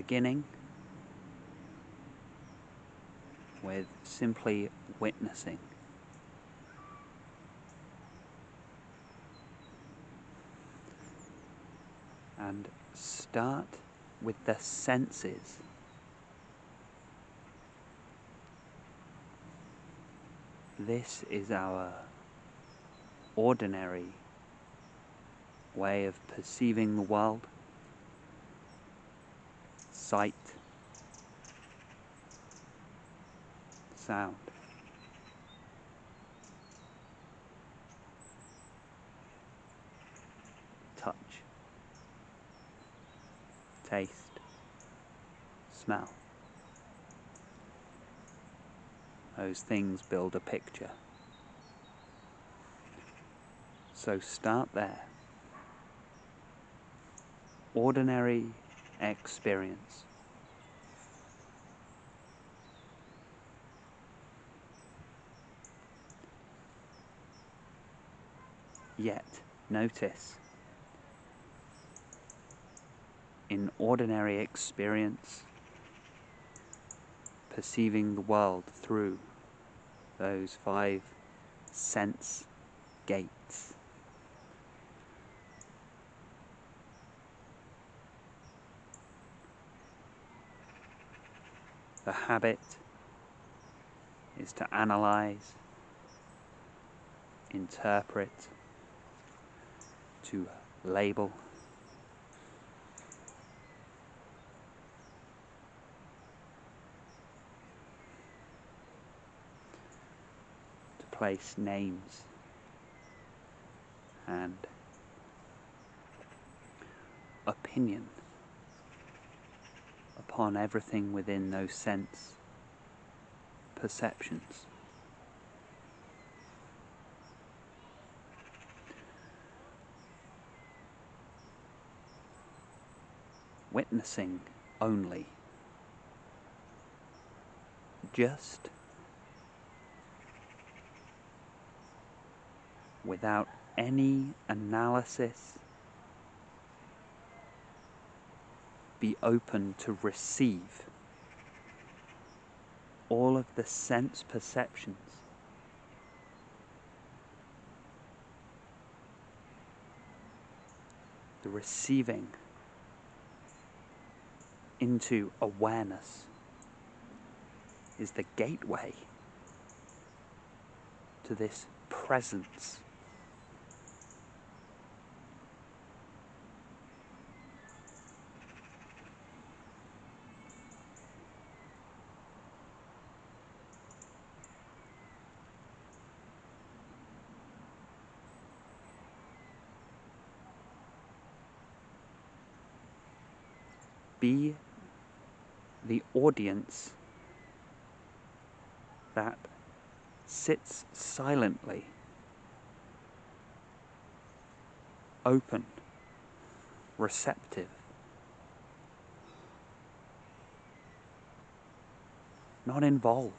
beginning with simply witnessing. And start with the senses. This is our ordinary way of perceiving the world. Sight, sound, touch, taste, smell. Those things build a picture. So start there. Ordinary experience. Yet, notice, in ordinary experience, perceiving the world through those 5 sense gates. The habit is to analyze, interpret, to label, to place names and opinion upon everything within those sense perceptions. Witnessing only, just without any analysis. Be open to receive all of the sense perceptions. The receiving into awareness is the gateway to this presence. Be the audience that sits silently, open, receptive, not involved.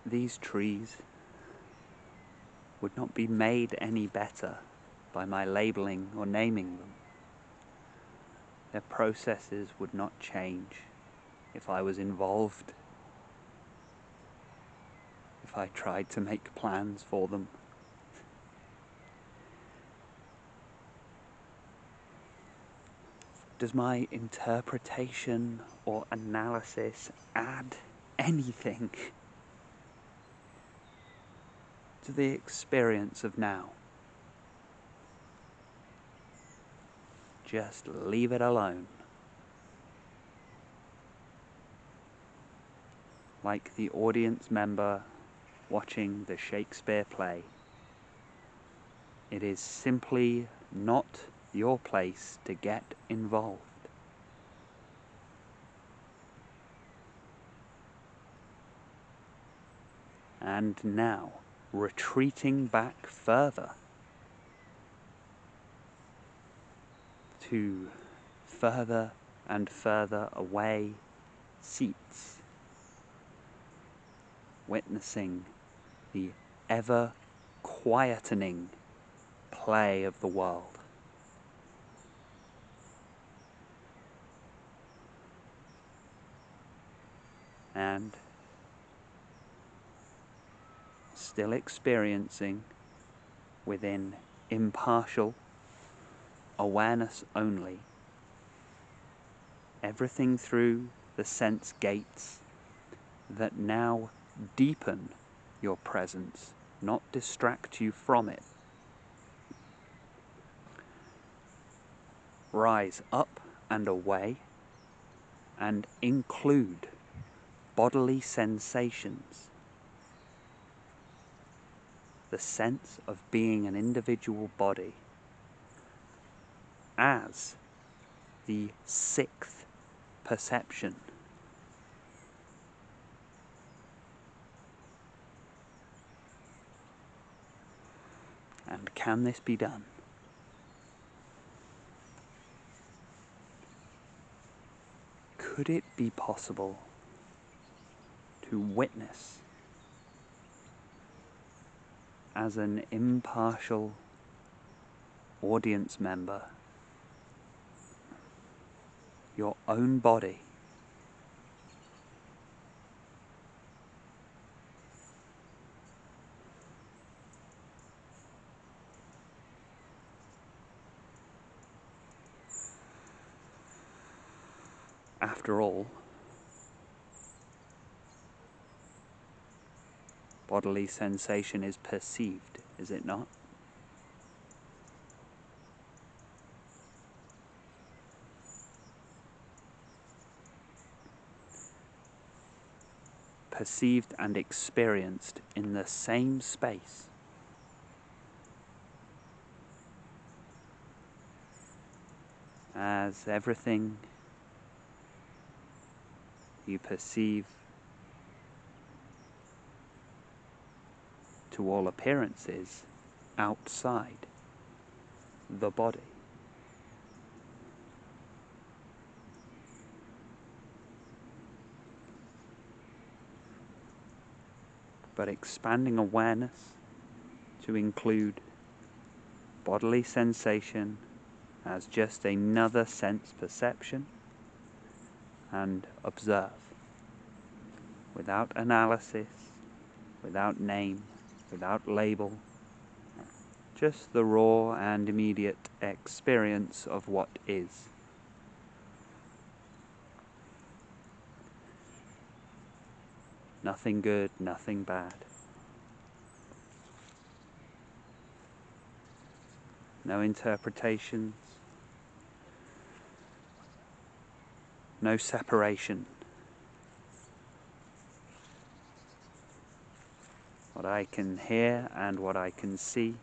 These trees would not be made any better by my labeling or naming them. Their processes would not change if I was involved, if I tried to make plans for them. Does my interpretation or analysis add anything to the experience of now? Just leave it alone. Like the audience member watching the Shakespeare play. It is simply not your place to get involved. And now, retreating back further to further and further away seats, witnessing the ever quietening play of the world. And still experiencing within impartial awareness only, everything through the sense gates that now deepen your presence, not distract you from it. Rise up and away and include bodily sensations, the sense of being an individual body, as the sixth perception. And can this be done? Could it be possible to witness as an impartial audience member your own body after all? Bodily sensation is perceived, is it not? Perceived and experienced in the same space. As everything you perceive to all appearances outside the body. But expanding awareness to include bodily sensation as just another sense perception, and observe without analysis, without name, without label, just the raw and immediate experience of what is. Nothing good, nothing bad. No interpretations, no separation. What I can hear and what I can see,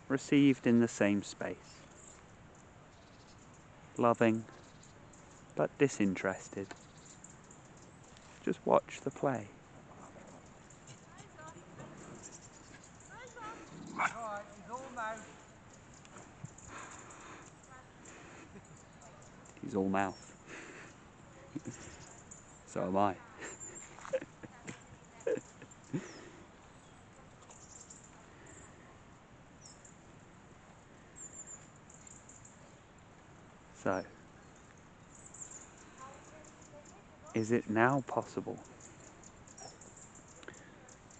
received in the same space. Loving, but disinterested. Just watch the play. He's all mouth. So am I. So, is it now possible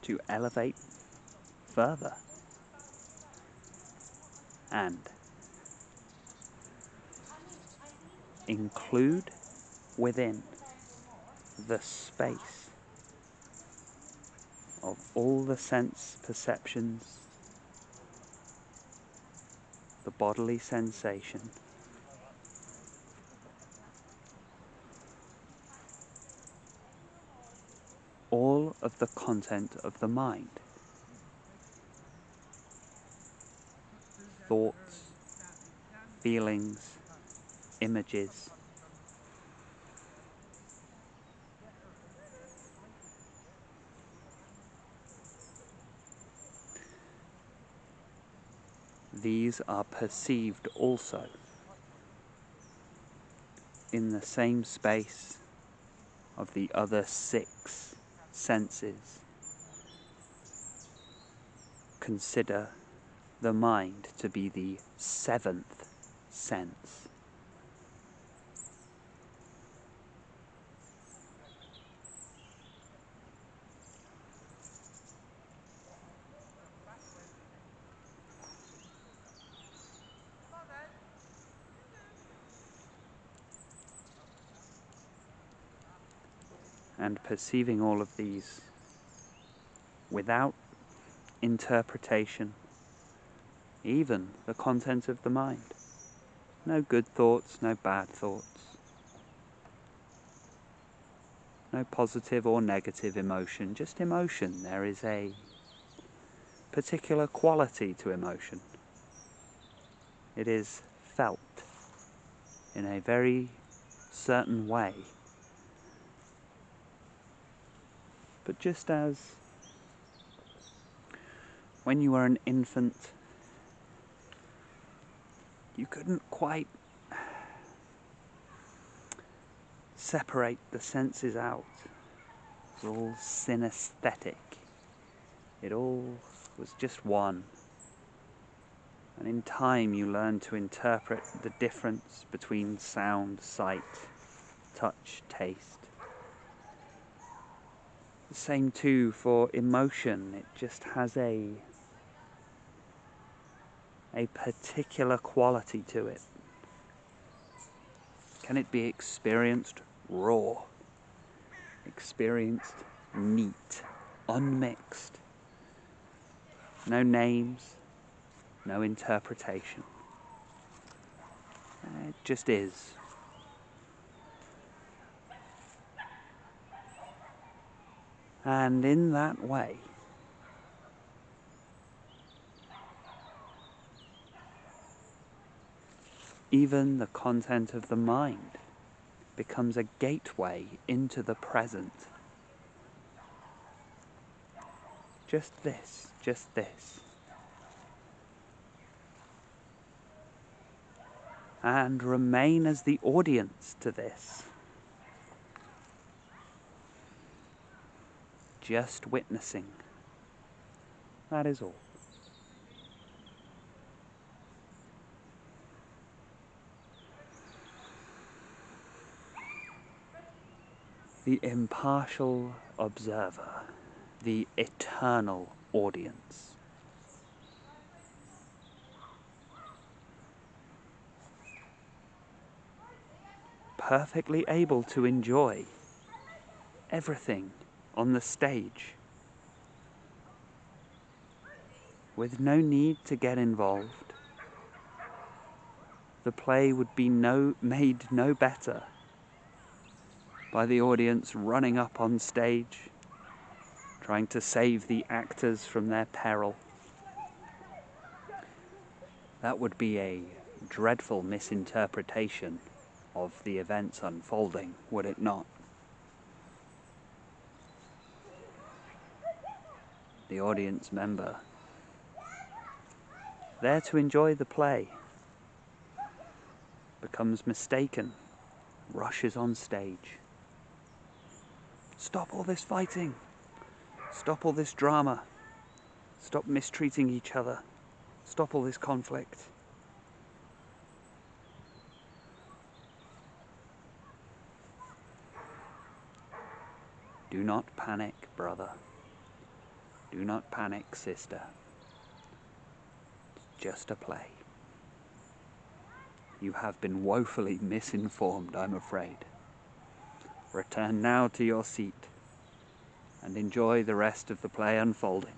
to elevate further and include within the space of all the sense perceptions, the bodily sensation, all of the content of the mind, thoughts, feelings, images, these are perceived also in the same space of the other six senses. Consider the mind to be the seventh sense. And perceiving all of these without interpretation, even the content of the mind. No good thoughts, no bad thoughts. No positive or negative emotion, just emotion. There is a particular quality to emotion. It is felt in a very certain way. But just as when you were an infant, you couldn't quite separate the senses out. It was all synesthetic. It all was just one. And in time you learn to interpret the difference between sound, sight, touch, taste. The same too for emotion. It just has a particular quality to it. Can it be experienced raw? Experienced neat, unmixed? No names, no interpretation. It just is. And in that way, even the content of the mind becomes a gateway into the present. Just this, just this. And remain as the audience to this. Just witnessing. That is all. The impartial observer, the eternal audience. Perfectly able to enjoy everything on the stage, with no need to get involved. The play would be made no better by the audience running up on stage, trying to save the actors from their peril. That would be a dreadful misinterpretation of the events unfolding, would it not? The audience member, there to enjoy the play, becomes mistaken, rushes on stage. Stop all this fighting! Stop all this drama! Stop mistreating each other! Stop all this conflict! Do not panic, brother. Do not panic, sister. It's just a play. You have been woefully misinformed, I'm afraid. Return now to your seat and enjoy the rest of the play unfolding.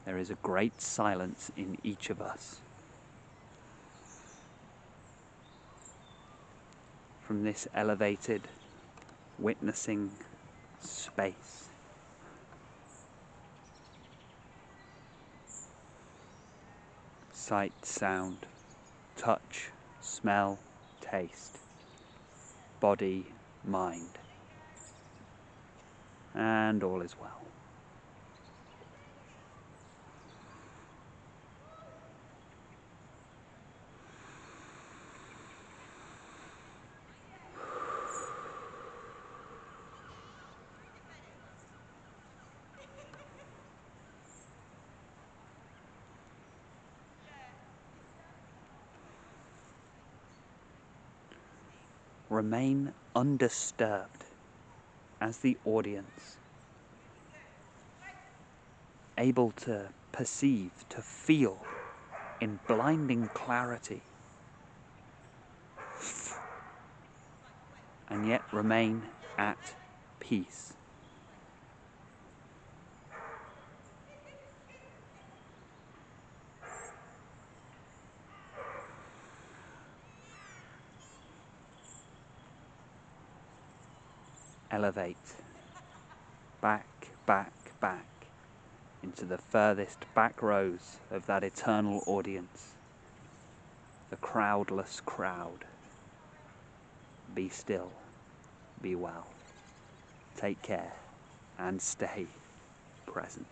There is a great silence in each of us. From this elevated, witnessing space. Sight, sound, touch, smell, taste, body, mind, and all is well. remain undisturbed as the audience, able to perceive, to feel in blinding clarity, and yet remain at peace. Elevate, back, back, back, into the furthest back rows of that eternal audience, the crowdless crowd. Be still, be well, take care, and stay present.